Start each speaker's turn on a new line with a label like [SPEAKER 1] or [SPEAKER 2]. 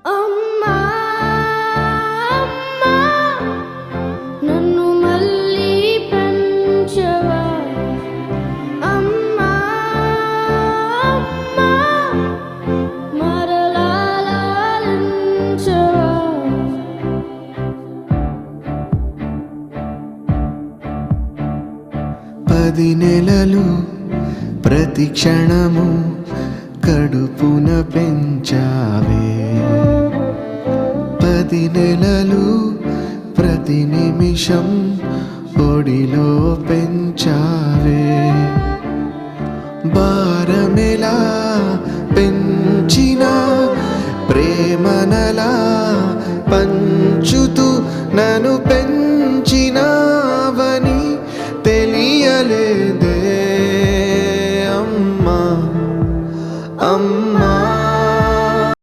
[SPEAKER 1] అమ్మా అమ్మా నన్ను మళ్ళీ పెంచవా అమ్మా అమ్మా మరలా లాలించవా
[SPEAKER 2] 10 నెలలు ప్రతి క్షణము కడుపున పెంచావే 10 నెలలు ప్రతి నిమిషం ఒడిలో పెంచావే భారమెలా పెంచిన ప్రేమనలా